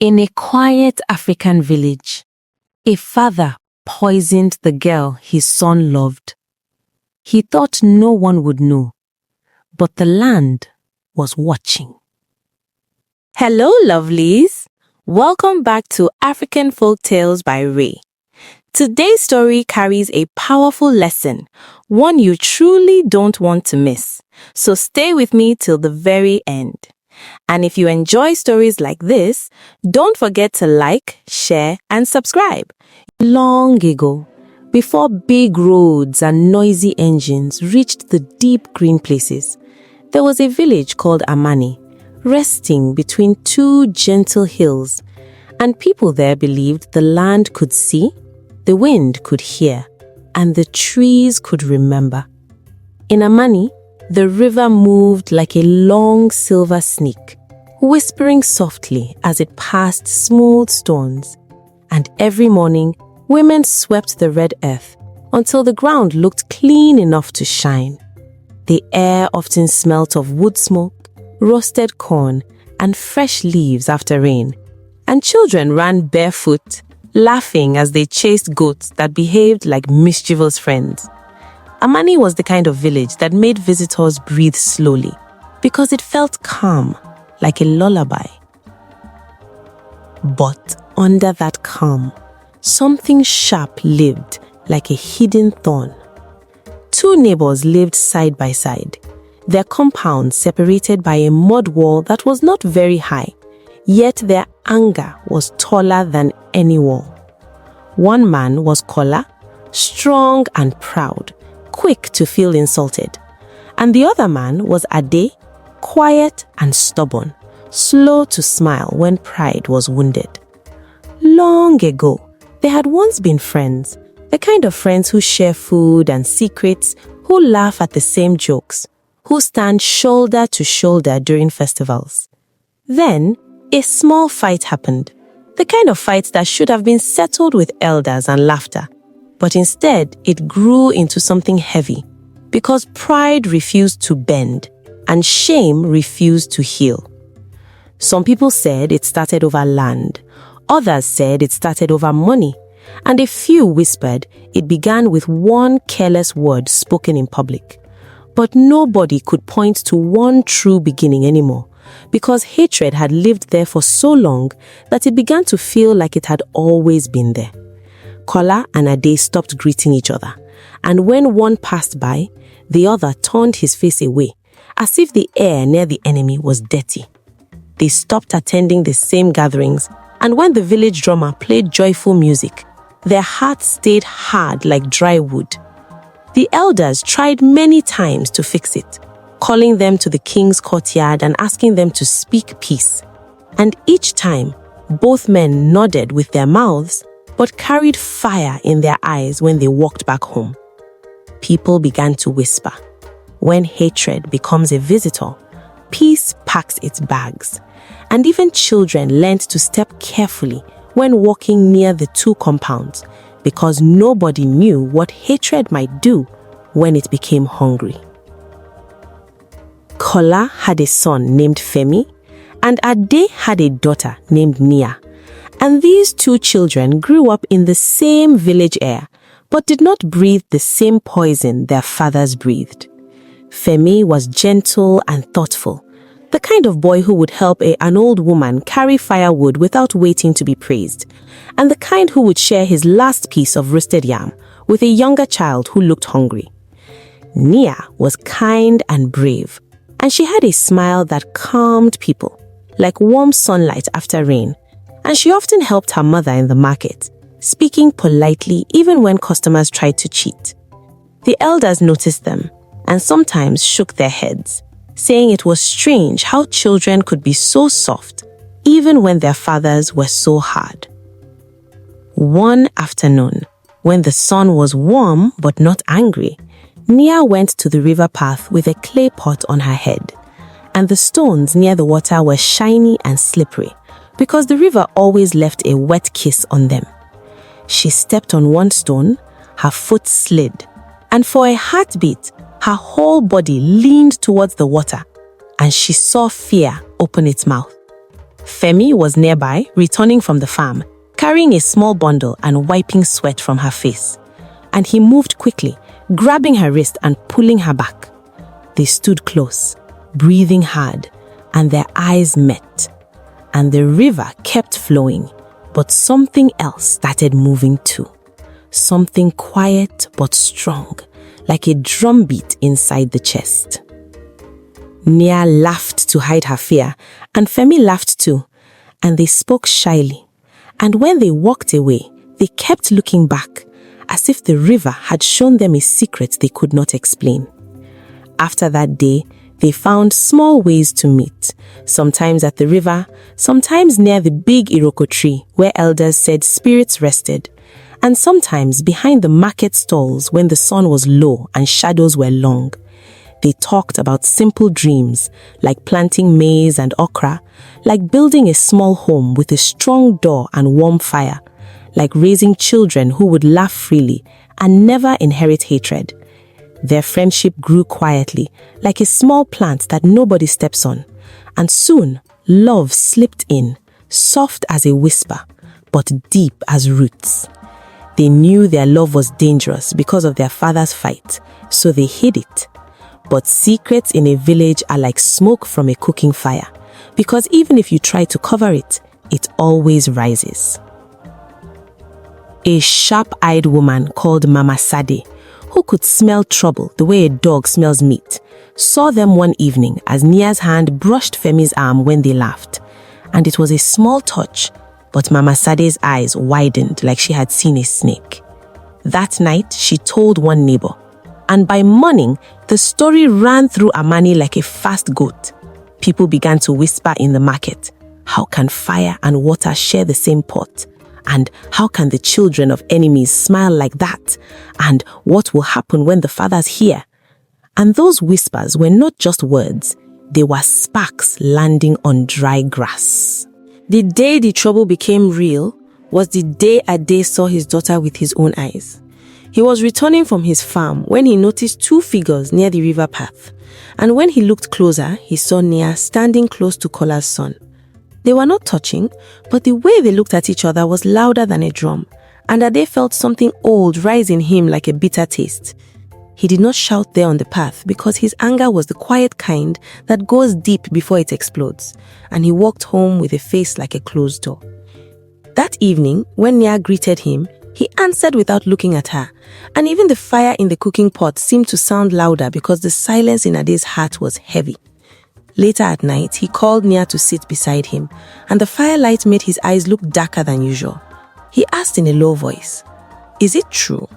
In a quiet African village, a father poisoned the girl his son loved. He thought no one would know, but the land was watching. Hello, lovelies! Welcome back to African Folktales by Ray. Today's story carries a powerful lesson, one you truly don't want to miss. So stay with me till the very end. And if you enjoy stories like this, don't forget to like, share, and subscribe. Long ago, before big roads and noisy engines reached the deep green places, there was a village called Amani, resting between two gentle hills, and people there believed the land could see, the wind could hear, and the trees could remember. In Amani, the river moved like a long silver snake, whispering softly as it passed smooth stones. And every morning, women swept the red earth until the ground looked clean enough to shine. The air often smelt of wood smoke, roasted corn, and fresh leaves after rain. And children ran barefoot, laughing as they chased goats that behaved like mischievous friends. Amani was the kind of village that made visitors breathe slowly because it felt calm, like a lullaby. But under that calm, something sharp lived like a hidden thorn. Two neighbors lived side by side, their compounds separated by a mud wall that was not very high, yet their anger was taller than any wall. One man was Kola, strong and proud, quick to feel insulted. And the other man was Ade, quiet and stubborn, slow to smile when pride was wounded. Long ago, they had once been friends, the kind of friends who share food and secrets, who laugh at the same jokes, who stand shoulder to shoulder during festivals. Then, a small fight happened, the kind of fight that should have been settled with elders and laughter. But instead, it grew into something heavy because pride refused to bend and shame refused to heal. Some people said it started over land, others said it started over money, and a few whispered it began with one careless word spoken in public. But nobody could point to one true beginning anymore because hatred had lived there for so long that it began to feel like it had always been there. Kola and Ade stopped greeting each other, and when one passed by, the other turned his face away, as if the air near the enemy was dirty. They stopped attending the same gatherings, and when the village drummer played joyful music, their hearts stayed hard like dry wood. The elders tried many times to fix it, calling them to the king's courtyard and asking them to speak peace. And each time, both men nodded with their mouths, but carried fire in their eyes when they walked back home. People began to whisper, when hatred becomes a visitor, peace packs its bags. And even children learned to step carefully when walking near the two compounds, because nobody knew what hatred might do when it became hungry. Kola had a son named Femi, and Ade had a daughter named Nia. And these two children grew up in the same village air, but did not breathe the same poison their fathers breathed. Femi was gentle and thoughtful, the kind of boy who would help an old woman carry firewood without waiting to be praised, and the kind who would share his last piece of roasted yam with a younger child who looked hungry. Nia was kind and brave, and she had a smile that calmed people, like warm sunlight after rain. And she often helped her mother in the market, speaking politely even when customers tried to cheat. The elders noticed them and sometimes shook their heads, saying it was strange how children could be so soft even when their fathers were so hard. One afternoon, when the sun was warm but not angry, Nia went to the river path with a clay pot on her head, and the stones near the water were shiny and slippery, because the river always left a wet kiss on them. She stepped on one stone, her foot slid, and for a heartbeat, her whole body leaned towards the water, and she saw fear open its mouth. Femi was nearby, returning from the farm, carrying a small bundle and wiping sweat from her face. And he moved quickly, grabbing her wrist and pulling her back. They stood close, breathing hard, and their eyes met. And the river kept flowing, but something else started moving too. Something quiet but strong, like a drumbeat inside the chest. Nia laughed to hide her fear, and Femi laughed too, and they spoke shyly. And when they walked away, they kept looking back, as if the river had shown them a secret they could not explain. After that day, they found small ways to meet, sometimes at the river, sometimes near the big Iroko tree where elders said spirits rested, and sometimes behind the market stalls when the sun was low and shadows were long. They talked about simple dreams, like planting maize and okra, like building a small home with a strong door and warm fire, like raising children who would laugh freely and never inherit hatred. Their friendship grew quietly, like a small plant that nobody steps on, and soon love slipped in, soft as a whisper, but deep as roots. They knew their love was dangerous because of their father's fight, so they hid it. But secrets in a village are like smoke from a cooking fire, because even if you try to cover it, it always rises. A sharp-eyed woman called Mama Sade, who could smell trouble the way a dog smells meat, saw them one evening as Nia's hand brushed Femi's arm when they laughed. And it was a small touch, but Mama Sade's eyes widened like she had seen a snake. That night, she told one neighbor, and by morning, the story ran through Amani like a fast goat. People began to whisper in the market, how can fire and water share the same pot? And how can the children of enemies smile like that? And what will happen when the fathers hear? And those whispers were not just words, they were sparks landing on dry grass. The day the trouble became real was the day Ade saw his daughter with his own eyes. He was returning from his farm when he noticed two figures near the river path. And when he looked closer, he saw Nia standing close to Kola's son. They were not touching, but the way they looked at each other was louder than a drum, and Ade felt something old rise in him like a bitter taste. He did not shout there on the path because his anger was the quiet kind that goes deep before it explodes, and he walked home with a face like a closed door. That evening, when Nia greeted him, he answered without looking at her, and even the fire in the cooking pot seemed to sound louder because the silence in Ade's heart was heavy. Later at night, he called Nia to sit beside him, and the firelight made his eyes look darker than usual. He asked in a low voice, "Is it true?"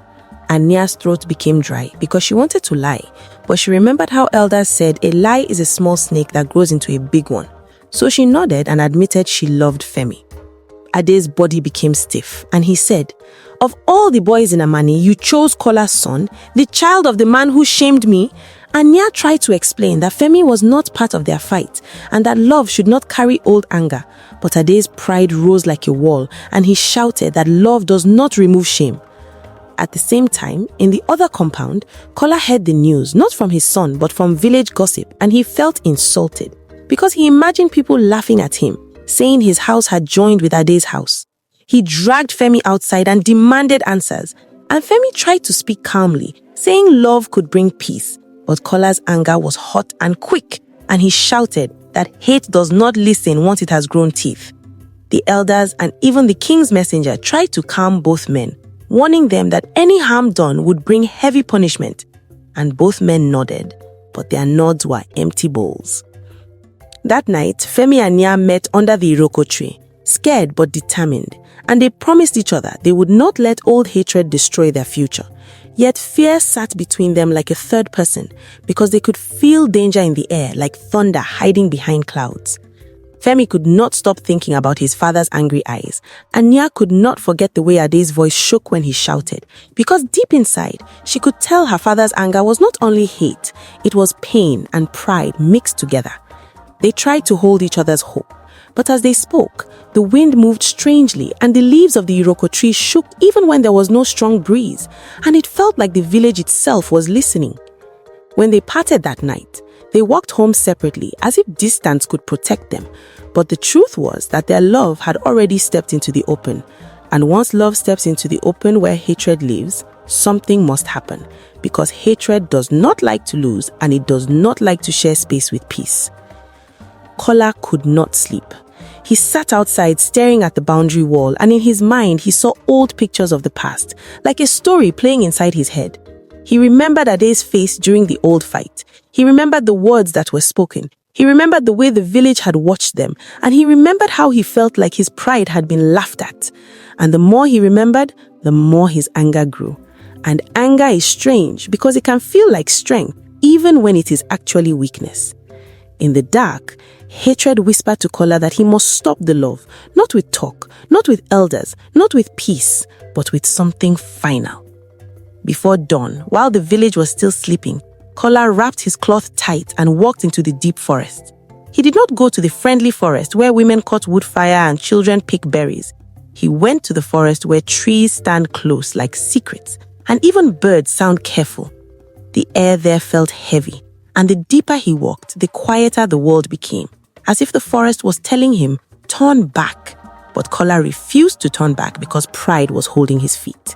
And Nia's throat became dry because she wanted to lie, but she remembered how elders said a lie is a small snake that grows into a big one. So she nodded and admitted she loved Femi. Ade's body became stiff, and he said, "Of all the boys in Amani, you chose Kola's son, the child of the man who shamed me." And Nia tried to explain that Femi was not part of their fight and that love should not carry old anger. But Ade's pride rose like a wall, and he shouted that love does not remove shame. At the same time, in the other compound, Kola heard the news, not from his son, but from village gossip, and he felt insulted because he imagined people laughing at him, saying his house had joined with Ade's house. He dragged Femi outside and demanded answers, and Femi tried to speak calmly, saying love could bring peace. But Kola's anger was hot and quick, and he shouted that hate does not listen once it has grown teeth. The elders and even the king's messenger tried to calm both men, warning them that any harm done would bring heavy punishment. And both men nodded, but their nods were empty bowls. That night, Femi and Nia met under the Iroko tree, scared but determined, and they promised each other they would not let old hatred destroy their future. Yet fear sat between them like a third person because they could feel danger in the air like thunder hiding behind clouds. Femi could not stop thinking about his father's angry eyes, and Nia could not forget the way Ade's voice shook when he shouted, because deep inside, she could tell her father's anger was not only hate, it was pain and pride mixed together. They tried to hold each other's hope, but as they spoke, the wind moved strangely and the leaves of the Iroko tree shook even when there was no strong breeze, and it felt like the village itself was listening. When they parted that night, They walked home separately as if distance could protect them. But the truth was that their love had already stepped into the open. And once love steps into the open where hatred lives, something must happen. Because hatred does not like to lose and it does not like to share space with peace. Kola could not sleep. He sat outside staring at the boundary wall, and in his mind he saw old pictures of the past, like a story playing inside his head. He remembered Ade's face during the old fight. He remembered the words that were spoken. He remembered the way the village had watched them, and he remembered how he felt like his pride had been laughed at. And the more he remembered, the more his anger grew. And anger is strange because it can feel like strength, even when it is actually weakness. In the dark, hatred whispered to Kola that he must stop the love, not with talk, not with elders, not with peace, but with something final. Before dawn, while the village was still sleeping, Kola wrapped his cloth tight and walked into the deep forest. He did not go to the friendly forest where women caught wood fire and children pick berries. He went to the forest where trees stand close like secrets, and even birds sound careful. The air there felt heavy, and the deeper he walked, the quieter the world became, as if the forest was telling him, turn back. But Kola refused to turn back because pride was holding his feet.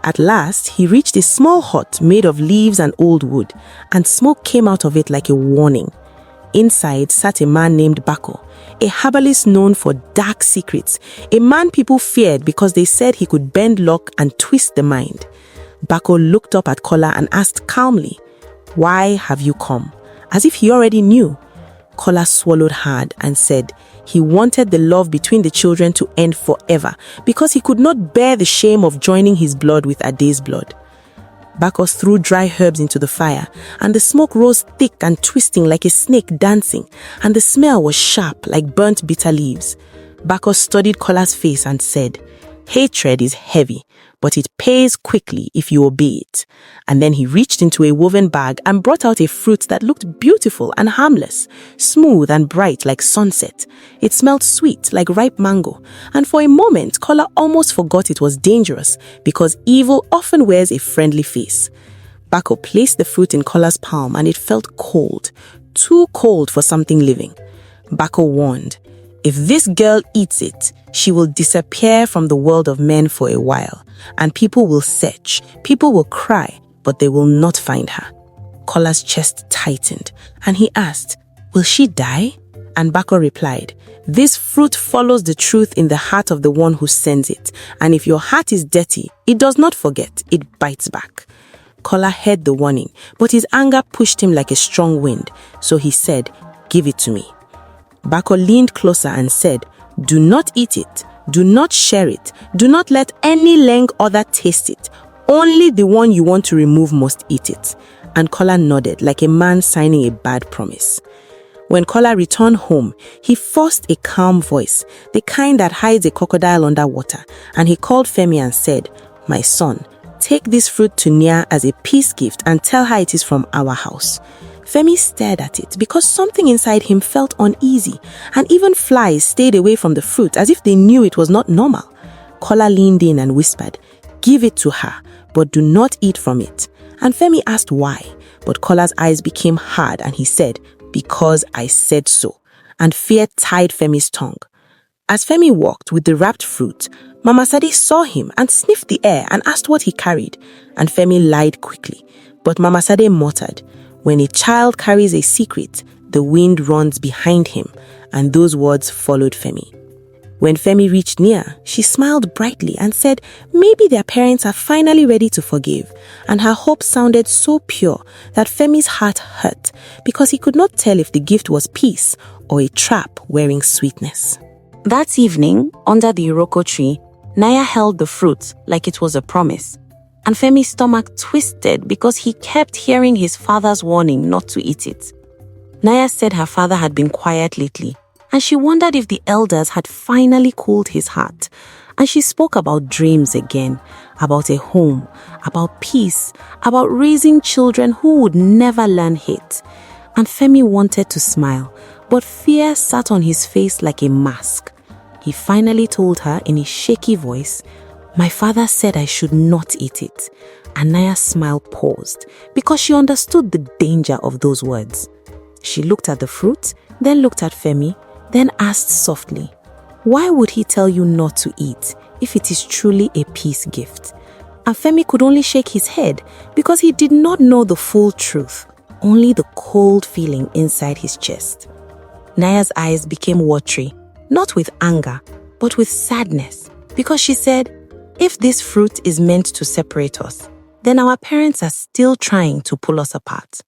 At last, he reached a small hut made of leaves and old wood, and smoke came out of it like a warning. Inside sat a man named Bako, a herbalist known for dark secrets, a man people feared because they said he could bend luck and twist the mind. Bako looked up at Kola and asked calmly, "Why have you come?" As if he already knew. Kola swallowed hard and said he wanted the love between the children to end forever because he could not bear the shame of joining his blood with Ade's blood. Bako threw dry herbs into the fire, and the smoke rose thick and twisting like a snake dancing, and the smell was sharp like burnt bitter leaves. Bako studied Kola's face and said, "Hatred is heavy, but it pays quickly if you obey it." And then he reached into a woven bag and brought out a fruit that looked beautiful and harmless, smooth and bright like sunset. It smelled sweet like ripe mango, and for a moment Kola almost forgot it was dangerous because evil often wears a friendly face. Bako placed the fruit in Kola's palm and it felt cold, too cold for something living. Bako warned, "If this girl eats it, she will disappear from the world of men for a while, and people will search, people will cry, but they will not find her." Kola's chest tightened, and he asked, "Will she die?" And Bako replied, "This fruit follows the truth in the heart of the one who sends it, and if your heart is dirty, it does not forget, it bites back." Kola heard the warning, but his anger pushed him like a strong wind, so he said, "Give it to me." Bako leaned closer and said, "Do not eat it, do not share it, do not let any Leng other taste it. Only the one you want to remove must eat it." And Kola nodded like a man signing a bad promise. When Kola returned home, he forced a calm voice, the kind that hides a crocodile underwater, and he called Femi and said, "My son, take this fruit to Nia as a peace gift and tell her it is from our house." Femi stared at it because something inside him felt uneasy, and even flies stayed away from the fruit as if they knew it was not normal. Kola leaned in and whispered, "Give it to her, but do not eat from it." And Femi asked why, but Kola's eyes became hard and he said, "Because I said so." And fear tied Femi's tongue. As Femi walked with the wrapped fruit, Mama Sade saw him and sniffed the air and asked what he carried, and Femi lied quickly. But Mama Sade muttered, "When a child carries a secret, the wind runs behind him," and those words followed Femi. When Femi reached Nia, she smiled brightly and said maybe their parents are finally ready to forgive, and her hope sounded so pure that Femi's heart hurt because he could not tell if the gift was peace or a trap wearing sweetness. That evening, under the Iroko tree, Naya held the fruit like it was a promise. And Femi's stomach twisted because he kept hearing his father's warning not to eat it. Naya said her father had been quiet lately, and she wondered if the elders had finally cooled his heart. And she spoke about dreams again, about a home, about peace, about raising children who would never learn hate. And Femi wanted to smile, but fear sat on his face like a mask. He finally told her in a shaky voice, "My father said I should not eat it." And Naya's smile paused because she understood the danger of those words. She looked at the fruit, then looked at Femi, then asked softly, "Why would he tell you not to eat if it is truly a peace gift?" And Femi could only shake his head because he did not know the full truth, only the cold feeling inside his chest. Naya's eyes became watery, not with anger, but with sadness, because she said, "If this fruit is meant to separate us, then our parents are still trying to pull us apart."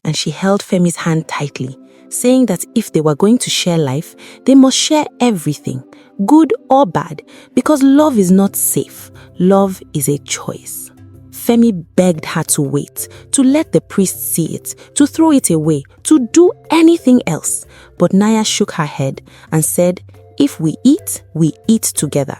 And she held Femi's hand tightly, saying that if they were going to share life, they must share everything, good or bad, because love is not safe. Love is a choice. Femi begged her to wait, to let the priest see it, to throw it away, to do anything else. But Naya shook her head and said, "If we eat together."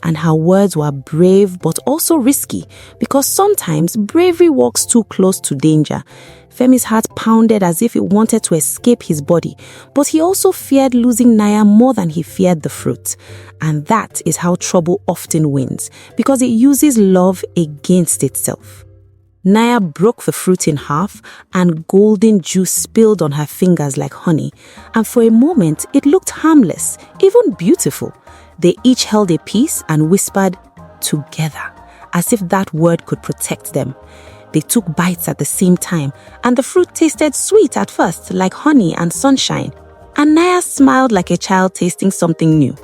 And her words were brave but also risky, because sometimes bravery walks too close to danger. Femi's heart pounded as if it wanted to escape his body, but he also feared losing Naya more than he feared the fruit. And that is how trouble often wins, because it uses love against itself. Naya broke the fruit in half, and golden juice spilled on her fingers like honey, and for a moment it looked harmless, even beautiful. They each held a piece and whispered, "Together," as if that word could protect them. They took bites at the same time, and the fruit tasted sweet at first, like honey and sunshine, and Naya smiled like a child tasting something new.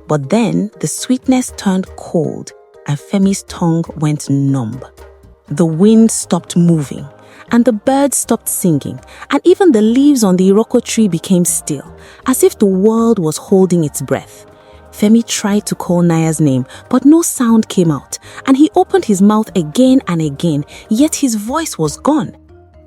But then the sweetness turned cold, and Femi's tongue went numb. The wind stopped moving, and the birds stopped singing, and even the leaves on the Iroko tree became still, as if the world was holding its breath. Femi tried to call Naya's name, but no sound came out, and he opened his mouth again and again, yet his voice was gone.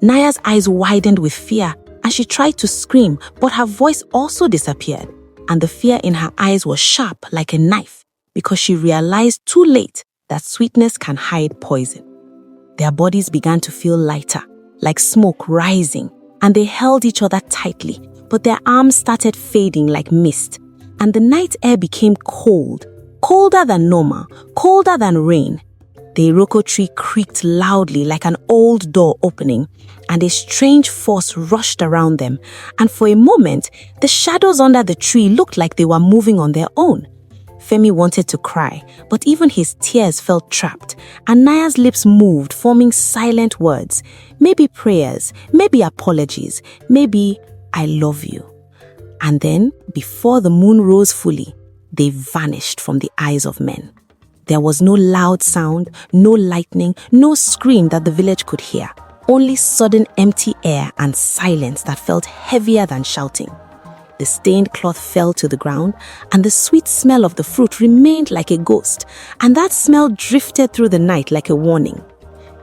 Naya's eyes widened with fear, and she tried to scream, but her voice also disappeared, and the fear in her eyes was sharp like a knife, because she realized too late that sweetness can hide poison. Their bodies began to feel lighter, like smoke rising, and they held each other tightly, but their arms started fading like mist, and the night air became cold, colder than normal, colder than rain. The Iroko tree creaked loudly like an old door opening, and a strange force rushed around them, and for a moment, the shadows under the tree looked like they were moving on their own. Femi wanted to cry, but even his tears felt trapped, and Naya's lips moved, forming silent words, maybe prayers, maybe apologies, maybe "I love you." And then, before the moon rose fully, they vanished from the eyes of men. There was no loud sound, no lightning, no scream that the village could hear, only sudden empty air and silence that felt heavier than shouting. The stained cloth fell to the ground, and the sweet smell of the fruit remained like a ghost, and that smell drifted through the night like a warning.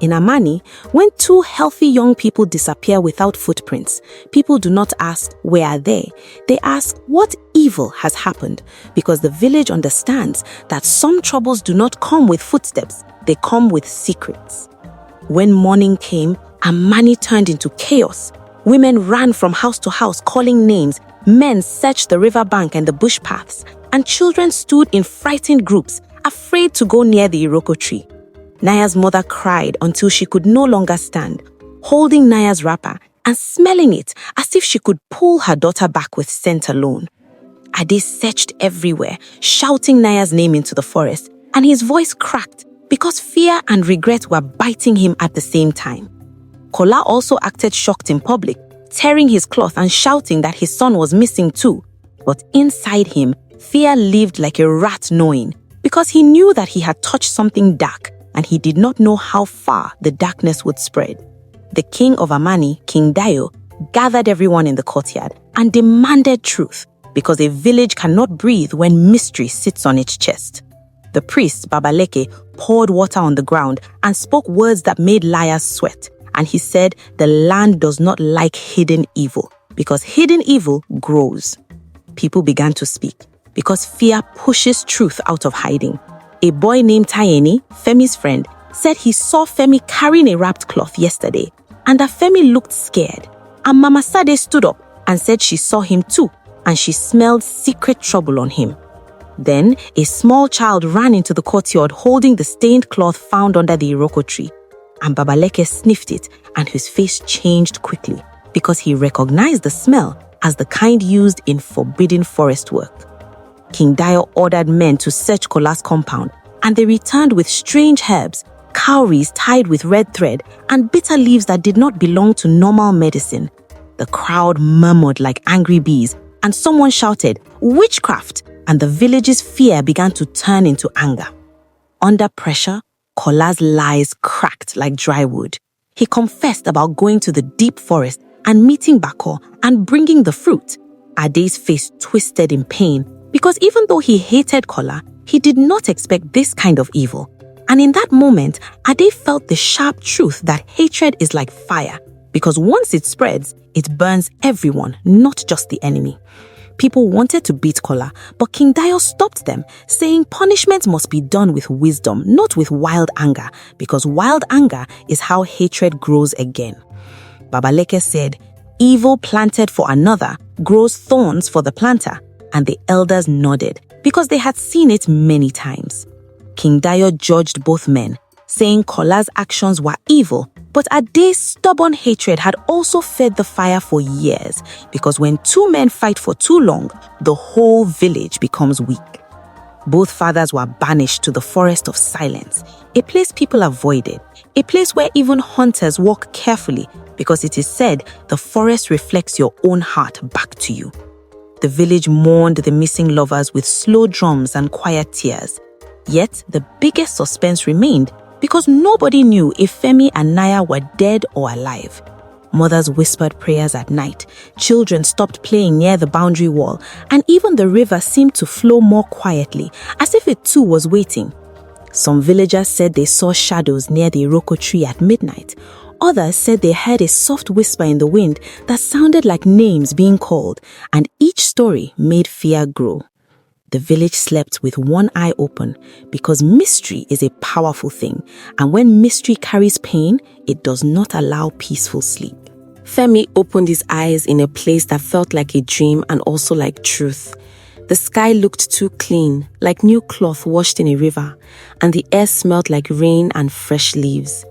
In Amani, when two healthy young people disappear without footprints, people do not ask, "Where are they?" They ask, "What evil has happened?" Because the village understands that some troubles do not come with footsteps, they come with secrets. When morning came, Amani turned into chaos. Women ran from house to house calling names, men searched the riverbank and the bush paths, and children stood in frightened groups, afraid to go near the Iroko tree. Naya's mother cried until she could no longer stand, holding Naya's wrapper and smelling it as if she could pull her daughter back with scent alone. Ade searched everywhere, shouting Naya's name into the forest, and his voice cracked because fear and regret were biting him at the same time. Kola also acted shocked in public, tearing his cloth and shouting that his son was missing too. But inside him, fear lived like a rat gnawing, because he knew that he had touched something dark, and he did not know how far the darkness would spread. The king of Amani, King Dayo, gathered everyone in the courtyard and demanded truth, because a village cannot breathe when mystery sits on its chest. The priest, Babaleke, poured water on the ground and spoke words that made liars sweat, and he said the land does not like hidden evil, because hidden evil grows. People began to speak, because fear pushes truth out of hiding. A boy named Tayeni, Femi's friend, said he saw Femi carrying a wrapped cloth yesterday, and that Femi looked scared. And Mama Sade stood up and said she saw him too, and she smelled secret trouble on him. Then, a small child ran into the courtyard holding the stained cloth found under the Iroko tree, and Babaleke sniffed it, and his face changed quickly. because he recognized the smell as the kind used in forbidden forest work. King Dio ordered men to search Kola's compound, and they returned with strange herbs, cowries tied with red thread, and bitter leaves that did not belong to normal medicine. The crowd murmured like angry bees, and someone shouted, "Witchcraft!" and the village's fear began to turn into anger. Under pressure, Kola's lies cracked like dry wood. He confessed about going to the deep forest and meeting Bako and bringing the fruit. Ade's face twisted in pain because even though he hated Kola, he did not expect this kind of evil. And in that moment, Ade felt the sharp truth that hatred is like fire, because once it spreads, it burns everyone, not just the enemy. People wanted to beat Kola, but King Dio stopped them, saying punishment must be done with wisdom, not with wild anger, because wild anger is how hatred grows again. Babaleke said, "Evil planted for another grows thorns for the planter," and the elders nodded, because they had seen it many times. King Dio judged both men, saying Kola's actions were evil, but Ade's stubborn hatred had also fed the fire for years, because when two men fight for too long, the whole village becomes weak. Both fathers were banished to the forest of silence, a place people avoided, a place where even hunters walk carefully, because it is said the forest reflects your own heart back to you. The village mourned the missing lovers with slow drums and quiet tears. Yet the biggest suspense remained, because nobody knew if Femi and Naya were dead or alive. Mothers whispered prayers at night, children stopped playing near the boundary wall, and even the river seemed to flow more quietly, as if it too was waiting. Some villagers said they saw shadows near the Iroko tree at midnight. Others said they heard a soft whisper in the wind that sounded like names being called, and each story made fear grow. The village slept with one eye open, because mystery is a powerful thing, and when mystery carries pain, it does not allow peaceful sleep. Femi opened his eyes in a place that felt like a dream and also like truth. The sky looked too clean, like new cloth washed in a river, and the air smelled like rain and fresh leaves.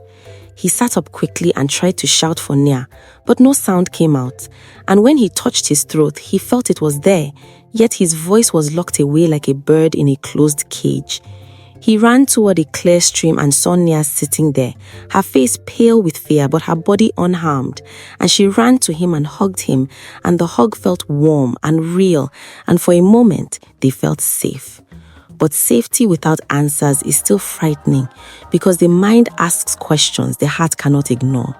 He sat up quickly and tried to shout for Nia, but no sound came out, and when he touched his throat, he felt it was there, yet his voice was locked away like a bird in a closed cage. He ran toward a clear stream and saw Nia sitting there, her face pale with fear but her body unharmed, and she ran to him and hugged him, and the hug felt warm and real, and for a moment they felt safe. But safety without answers is still frightening, because the mind asks questions the heart cannot ignore.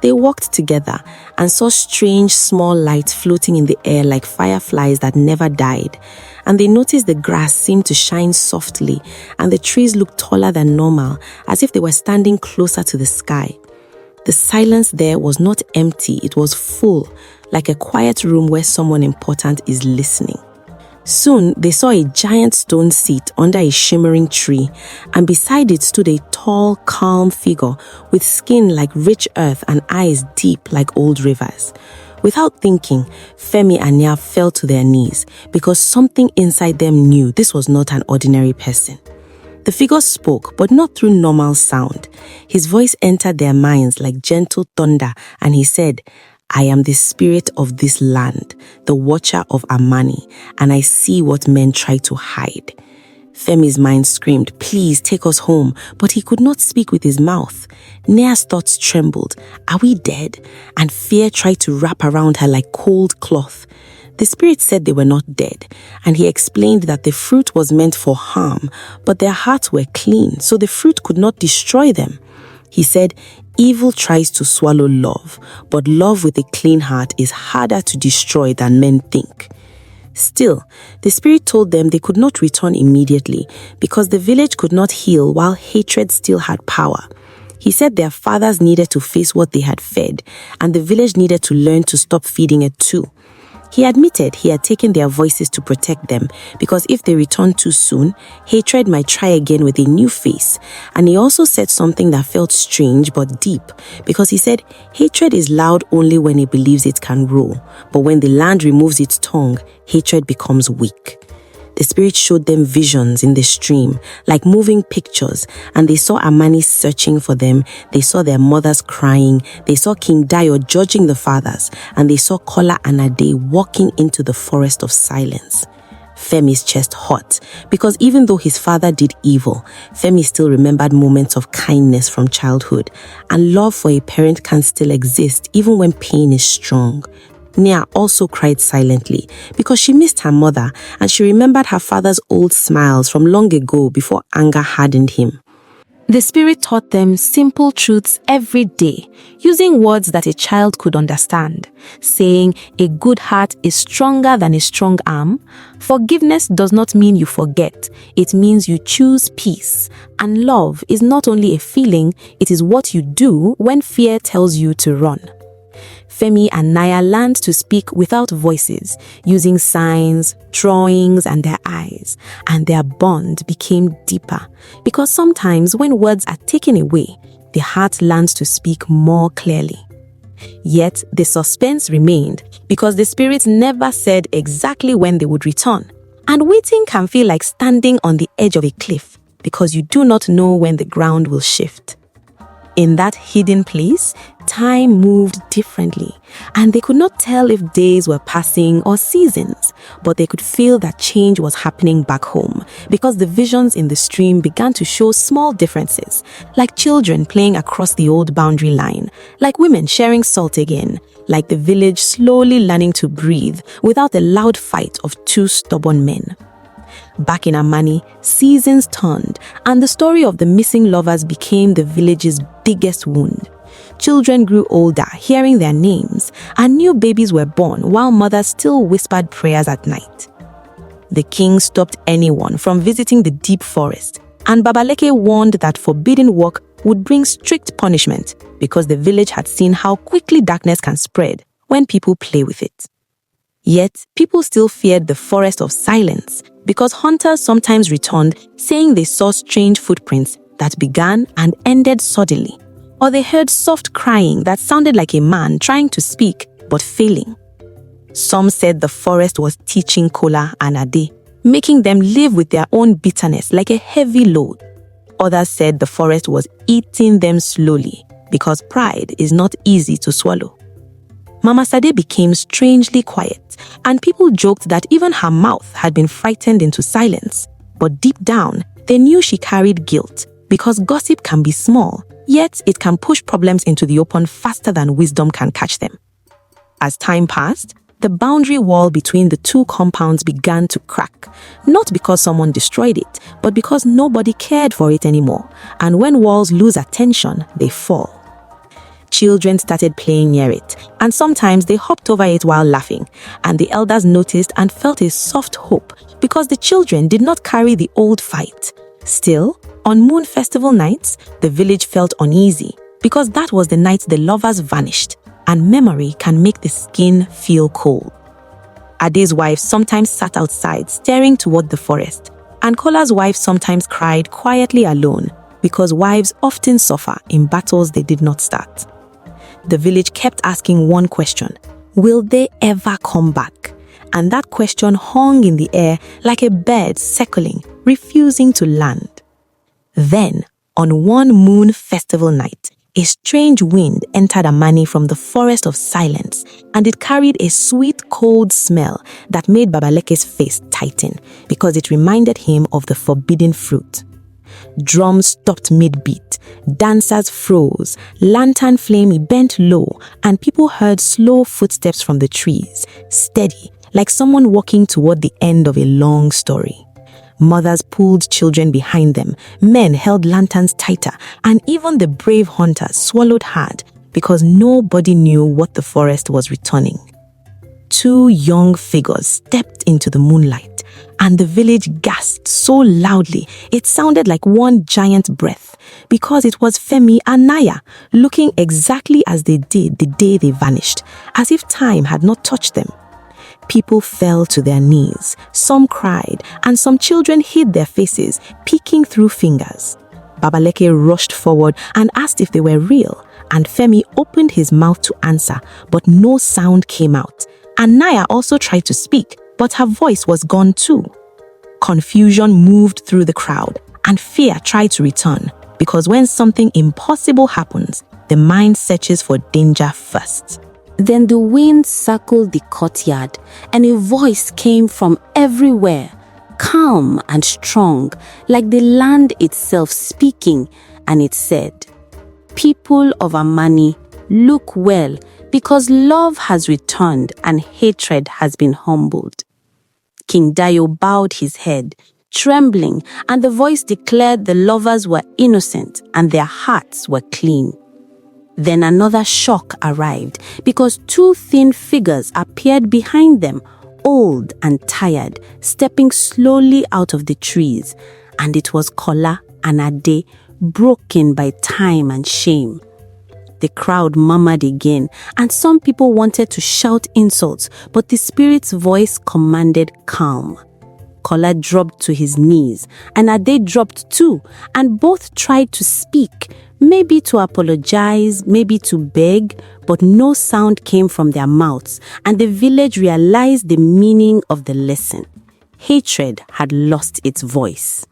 They walked together and saw strange small lights floating in the air like fireflies that never died, and they noticed the grass seemed to shine softly and the trees looked taller than normal, as if they were standing closer to the sky. The silence there was not empty, it was full, like a quiet room where someone important is listening. Soon, they saw a giant stone seat under a shimmering tree, and beside it stood a tall, calm figure with skin like rich earth and eyes deep like old rivers. Without thinking, Femi and Nia fell to their knees, because something inside them knew this was not an ordinary person. The figure spoke, but not through normal sound. His voice entered their minds like gentle thunder, and he said, "I am the spirit of this land, the watcher of Amani, and I see what men try to hide." Femi's mind screamed, "Please take us home," but he could not speak with his mouth. Nia's thoughts trembled. Are we dead? And fear tried to wrap around her like cold cloth. The spirit said they were not dead, and he explained that the fruit was meant for harm, but their hearts were clean, so the fruit could not destroy them. He said, evil tries to swallow love, but love with a clean heart is harder to destroy than men think. Still, the spirit told them they could not return immediately because the village could not heal while hatred still had power. He said their fathers needed to face what they had fed, and the village needed to learn to stop feeding it too. He admitted he had taken their voices to protect them because if they returned too soon, hatred might try again with a new face. And he also said something that felt strange but deep, because he said hatred is loud only when it believes it can roar, but when the land removes its tongue, hatred becomes weak. The spirit showed them visions in the stream, like moving pictures, and they saw Amani searching for them, they saw their mothers crying, they saw King Dayo judging the fathers, and they saw Kola and Ade walking into the forest of silence. Femi's chest hot, because even though his father did evil, Femi still remembered moments of kindness from childhood, and love for a parent can still exist even when pain is strong. Nia also cried silently because she missed her mother and she remembered her father's old smiles from long ago before anger hardened him. The spirit taught them simple truths every day, using words that a child could understand, saying a good heart is stronger than a strong arm. Forgiveness does not mean you forget, it means you choose peace. And love is not only a feeling, it is what you do when fear tells you to run. Femi and Naya learned to speak without voices, using signs, drawings, and their eyes, and their bond became deeper, because sometimes when words are taken away, the heart learns to speak more clearly. Yet the suspense remained, because the spirits never said exactly when they would return, and waiting can feel like standing on the edge of a cliff, because you do not know when the ground will shift. In that hidden place, time moved differently, and they could not tell if days were passing or seasons, but they could feel that change was happening back home, because the visions in the stream began to show small differences, like children playing across the old boundary line, like women sharing salt again, like the village slowly learning to breathe without the loud fight of two stubborn men. Back in Amani, seasons turned, and the story of the missing lovers became the village's biggest wound. Children grew older, hearing their names, and new babies were born while mothers still whispered prayers at night. The king stopped anyone from visiting the deep forest, and Babaleke warned that forbidden work would bring strict punishment because the village had seen how quickly darkness can spread when people play with it. Yet, people still feared the forest of silence because hunters sometimes returned saying they saw strange footprints that began and ended suddenly, or they heard soft crying that sounded like a man trying to speak but failing. Some said the forest was teaching Kola and Ade, making them live with their own bitterness like a heavy load. Others said the forest was eating them slowly because pride is not easy to swallow. Mama Sade became strangely quiet, and people joked that even her mouth had been frightened into silence. But deep down, they knew she carried guilt, because gossip can be small, yet it can push problems into the open faster than wisdom can catch them. As time passed, the boundary wall between the two compounds began to crack, not because someone destroyed it, but because nobody cared for it anymore, and when walls lose attention, they fall. Children started playing near it, and sometimes they hopped over it while laughing, and the elders noticed and felt a soft hope because the children did not carry the old fight. Still, on Moon Festival nights, the village felt uneasy because that was the night the lovers vanished, and memory can make the skin feel cold. Ade's wife sometimes sat outside staring toward the forest, and Kola's wife sometimes cried quietly alone because wives often suffer in battles they did not start. The village kept asking one question: will they ever come back? And that question hung in the air like a bird circling, refusing to land. Then, on one Moon Festival night, a strange wind entered Amani from the forest of silence, and it carried a sweet, cold smell that made Babaleke's face tighten because it reminded him of the forbidden fruit. Drums stopped mid-beat, dancers froze, lantern flame bent low, and people heard slow footsteps from the trees, steady, like someone walking toward the end of a long story. Mothers pulled children behind them, men held lanterns tighter, and even the brave hunters swallowed hard because nobody knew what the forest was returning. Two young figures stepped into the moonlight, and the village gasped so loudly it sounded like one giant breath, because it was Femi and Naya, looking exactly as they did the day they vanished, as if time had not touched them. People fell to their knees, some cried, and some children hid their faces, peeking through fingers. Babaleke rushed forward and asked if they were real, and Femi opened his mouth to answer, but no sound came out. And Naya also tried to speak, but her voice was gone too. Confusion moved through the crowd, and fear tried to return, because when something impossible happens, the mind searches for danger first. Then the wind circled the courtyard, and a voice came from everywhere, calm and strong, like the land itself speaking, and it said, "People of Amani, look well, because love has returned and hatred has been humbled." King Dayo bowed his head, trembling, and the voice declared the lovers were innocent and their hearts were clean. Then another shock arrived, because two thin figures appeared behind them, old and tired, stepping slowly out of the trees, and it was Kola and Ade, broken by time and shame. The crowd murmured again, and some people wanted to shout insults, but the spirit's voice commanded calm. Kola dropped to his knees, and Ade dropped too, and both tried to speak, maybe to apologize, maybe to beg, but no sound came from their mouths, and the village realized the meaning of the lesson. Hatred had lost its voice.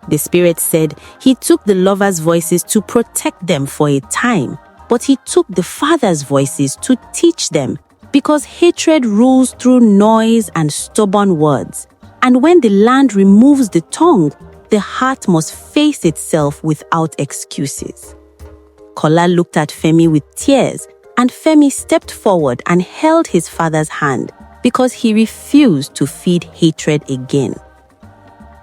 The spirit said he took the lovers' voices to protect them for a time, but he took the fathers' voices to teach them, because hatred rules through noise and stubborn words. And when the land removes the tongue, the heart must face itself without excuses. Kola looked at Femi with tears, and Femi stepped forward and held his father's hand, because he refused to feed hatred again.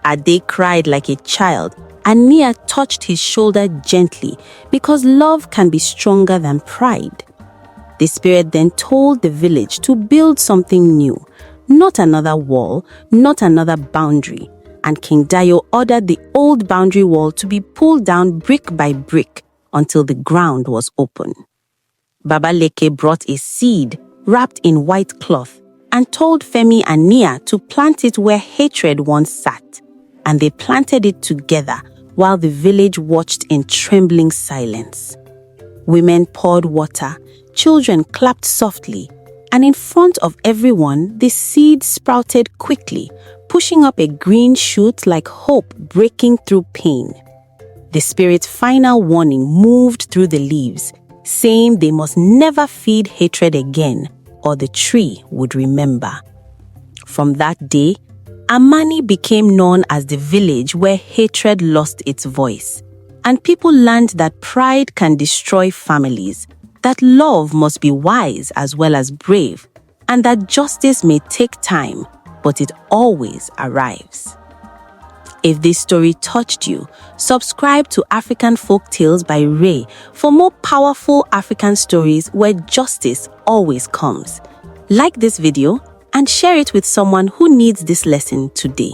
Ade cried like a child, and Nia touched his shoulder gently, because love can be stronger than pride. The spirit then told the village to build something new, not another wall, not another boundary, and King Dayo ordered the old boundary wall to be pulled down brick by brick until the ground was open. Baba Leke brought a seed wrapped in white cloth and told Femi and Nia to plant it where hatred once sat, and they planted it together while the village watched in trembling silence. Women poured water, children clapped softly, and in front of everyone, the seed sprouted quickly, pushing up a green shoot like hope breaking through pain. The spirit's final warning moved through the leaves, saying they must never feed hatred again, or the tree would remember. From that day, Amani became known as the village where hatred lost its voice, and people learned that pride can destroy families, that love must be wise as well as brave, and that justice may take time, but it always arrives. If this story touched you, subscribe to African Folktales by Ray for more powerful African stories where justice always comes. Like this video and share it with someone who needs this lesson today.